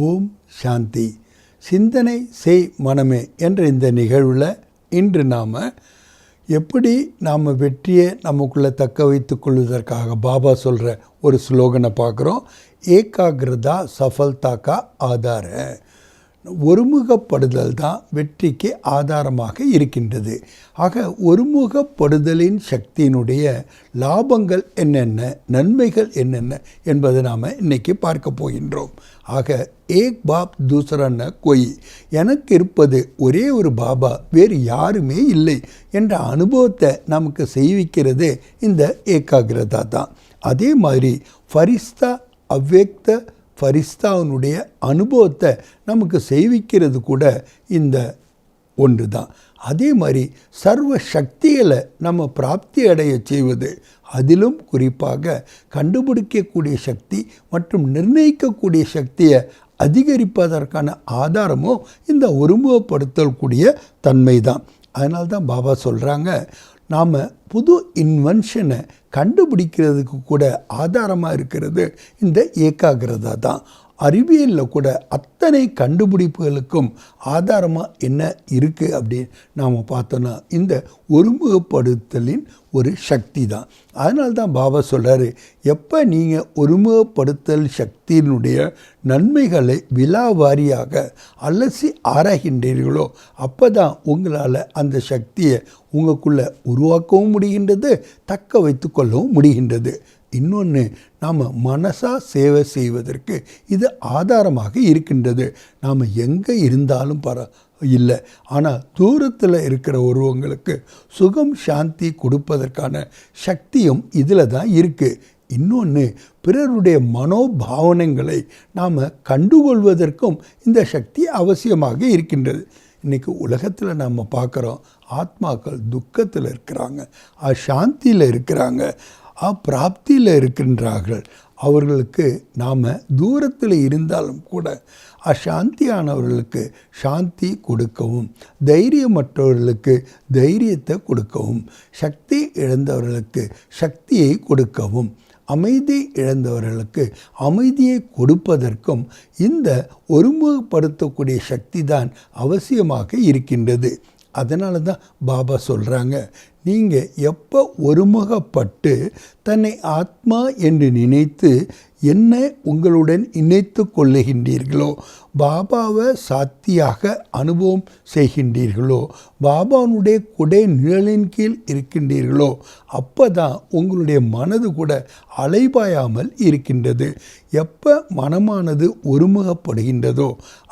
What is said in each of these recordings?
ஓம் சாந்தி. சிந்தனை செய் மனமே என்ற இந்த நிகழ்வில் இன்று நாம் எப்படி நாம் வெற்றியை நமக்குள்ளே தக்க வைத்து கொள்வதற்காக பாபா சொல்கிற ஒரு ஸ்லோகனை பார்க்குறோம். ஏகாகிரதா சஃபல்தா கா ஆதார. ஒருமுகப்படுதல் தான் வெற்றிக்கு ஆதாரமாக இருக்கின்றது. ஆக ஒருமுகப்படுதலின் சக்தியினுடைய லாபங்கள் என்னென்ன, நன்மைகள் என்னென்ன என்பதை நாம் இன்றைக்கி பார்க்க போகின்றோம். ஆக ஏக் பாப் தூசரன்னா கொய், எனக்கு இருப்பது ஒரே ஒரு பாபா, வேறு யாருமே இல்லை என்ற அனுபவத்தை நமக்கு செய்விக்கிறது இந்த ஏகாகிரதா தான். அதே மாதிரி ஃபரிஸ்தா அவ்யக்த ஃபரிஸ்தாவினுடைய அனுபவத்தை நமக்கு செய்விக்கிறது கூட இந்த ஒன்று தான். அதே மாதிரி சர்வ சக்திகளை நம்ம பிராப்தி அடைய செய்வது, அதிலும் குறிப்பாக கண்டுபிடிக்கக்கூடிய சக்தி மற்றும் நிர்ணயிக்கக்கூடிய சக்தியை அதிகரிப்பதற்கான ஆதாரமும் இந்த ஒருமுகப்படுத்தக்கூடிய தன்மை தான். அதனால தான் பாபா சொல்கிறாங்க, நாம் புது இன்வென்ஷனை கண்டுபிடிக்கிறதுக்கு கூட ஆதாரமாக இருக்கிறது இந்த ஏகாகிரதா தான். அறிவியலில் கூட அத்தனை கண்டுபிடிப்புகளுக்கும் ஆதாரமாக என்ன இருக்குது அப்படின்னு நாம் பார்த்தோன்னா இந்த ஒருமுகப்படுத்தலின் ஒரு சக்தி தான். அதனால தான் பாபா சொல்கிறாரு, எப்போ நீங்கள் ஒருமுகப்படுத்தல் சக்தியினுடைய நன்மைகளை விலாவாரியாக அலசி ஆராய்கின்றீர்களோ அப்போ தான் உங்களால் அந்த சக்தியை உங்களுக்குள்ளே உருவாக்கவும் முடிகின்றது, தக்க வைத்து கொள்ளவும் முடிகின்றது. இன்னொன்று, நாம் மனசாக சேவை செய்வதற்கு இது ஆதாரமாக இருக்கின்றது. நாம் எங்கே இருந்தாலும் இல்லை, ஆனால் தூரத்தில் இருக்கிற ஒருவங்களுக்கு சுகம் சாந்தி கொடுப்பதற்கான சக்தியும் இதில் தான் இருக்குது. இன்னொன்று, பிறருடைய மனோபாவனைகளை நாம் கண்டுகொள்வதற்கும் இந்த சக்தி அவசியமாக இருக்கின்றது. இன்றைக்கி உலகத்தில் நம்ம பார்க்குறோம், ஆத்மாக்கள் துக்கத்தில் இருக்கிறாங்க, சாந்தியில் இருக்கிறாங்க, பிராப்தியில் இருக்கின்றார்கள். அவர்களுக்கு நாம் தூரத்தில் இருந்தாலும் கூட அசாந்தியானவர்களுக்கு சாந்தி கொடுக்கவும், தைரியமற்றவர்களுக்கு தைரியத்தை கொடுக்கவும், சக்தி இழந்தவர்களுக்கு சக்தியை கொடுக்கவும், அமைதி இழந்தவர்களுக்கு அமைதியை கொடுப்பதற்கும் இந்த ஒருமுகப்படுத்தக்கூடிய சக்தி தான் அவசியமாக இருக்கின்றது. அதனால தான் பாபா சொல்கிறாங்க, நீங்கள் எப்போ ஒருமுகப்பட்டு தன்னை ஆத்மா என்று நினைத்து என்னை உங்களுடன் இணைத்து கொள்ளுகின்றீர்களோ, பாபாவை சாத்தியாக அனுபவம் செய்கின்றீர்களோ, பாபாவுடைய குடை நிழலின் கீழ் இருக்கின்றீர்களோ, அப்போ தான் உங்களுடைய மனது கூட அலைபாயாமல் இருக்கின்றது. எப்போ மனமானது ஒருமுகப்படுகின்றதோ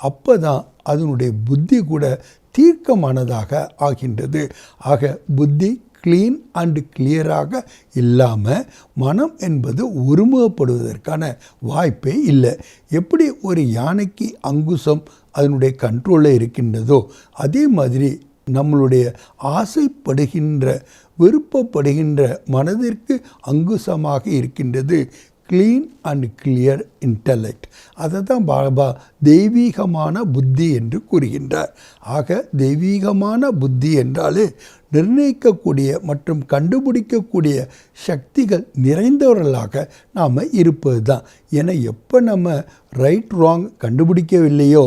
அப்போ தான் அதனுடைய புத்தி கூட தீர்க்கமானதாக ஆகின்றது. ஆக புத்தி க்ளீன் அண்டு கிளியராக இல்லாமல் மனம் என்பது ஒருமுகப்படுவதற்கான வாய்ப்பே இல்லை. எப்படி ஒரு யானைக்கு அங்குசம் அதனுடைய கண்ட்ரோலில் இருக்கின்றதோ அதே மாதிரி நம்மளுடைய ஆசைப்படுகின்ற விருப்பப்படுகின்ற மனதிற்கு அங்குசமாக இருக்கின்றது க்ளீன் அண்ட் கிளியர் இன்டலெக்ட். அதை தான் பாபா தெய்வீகமான புத்தி என்று கூறுகின்றார். ஆக தெய்வீகமான புத்தி என்றாலே நிர்ணயிக்கக்கூடிய மற்றும் கண்டுபிடிக்கக்கூடிய சக்திகள் நிறைந்தவர்களாக நாம் இருப்பது தான். ஏன்னா எப்போ நம்ம ரைட் ராங் கண்டுபிடிக்கவில்லையோ,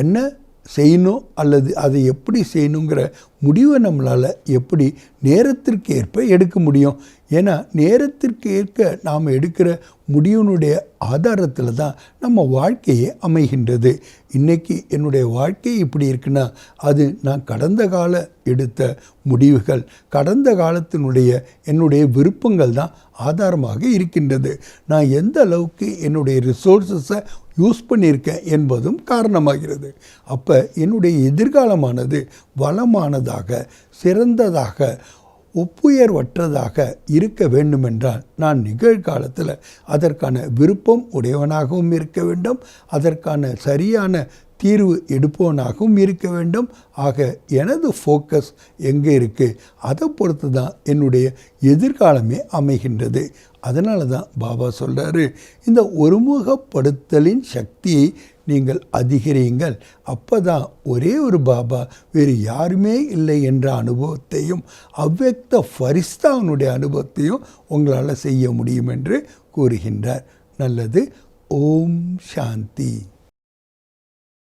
என்ன செய்யணும் அல்லது அதை எப்படி செய்யணுங்கிற முடிவை நம்மளால் எப்படி நேரத்திற்கு ஏற்ப எடுக்க முடியும்? ஏன்னா நேரத்திற்கு ஏற்க நாம் எடுக்கிற முடிவினுடைய ஆதாரத்தில் தான் நம்ம வாழ்க்கையே அமைகின்றது. இன்றைக்கி என்னுடைய வாழ்க்கை இப்படி இருக்குன்னா அது நான் கடந்த கால எடுத்த முடிவுகள், கடந்த காலத்தினுடைய என்னுடைய விருப்பங்கள் தான் ஆதாரமாக இருக்கின்றது. நான் எந்த அளவுக்கு என்னுடைய ரிசோர்ஸஸை யூஸ் பண்ணியிருக்கேன் என்பதும் காரணமாகிறது. அப்போ என்னுடைய எதிர்காலமானது வளமானதாக, சிறந்ததாக, ஒப்புயர்வற்றதாக இருக்க வேண்டுமென்றால் நான் நிகழ்காலத்தில் அதற்கான விருப்பம் உடையவனாகவும் இருக்க வேண்டும், அதற்கான சரியான தீர்வு எடுப்பவனாகவும் இருக்க வேண்டும். ஆக எனது ஃபோக்கஸ் எங்கே இருக்குது அதை பொறுத்து தான் என்னுடைய எதிர்காலமே அமைகின்றது. அதனால தான் பாபா சொல்கிறாரு, இந்த ஒருமுகப்படுத்தலின் சக்தியை நீங்கள் அதிகரியுங்கள். அப்போ தான் ஒரே ஒரு பாபா, வேறு யாருமே இல்லை என்ற அனுபவத்தையும் அவ்யக்த ஃபரிஸ்தாவினுடைய அனுபவத்தையும் உங்களால் செய்ய முடியும் என்று கூறுகின்றார். நல்லது. ஓம் சாந்தி.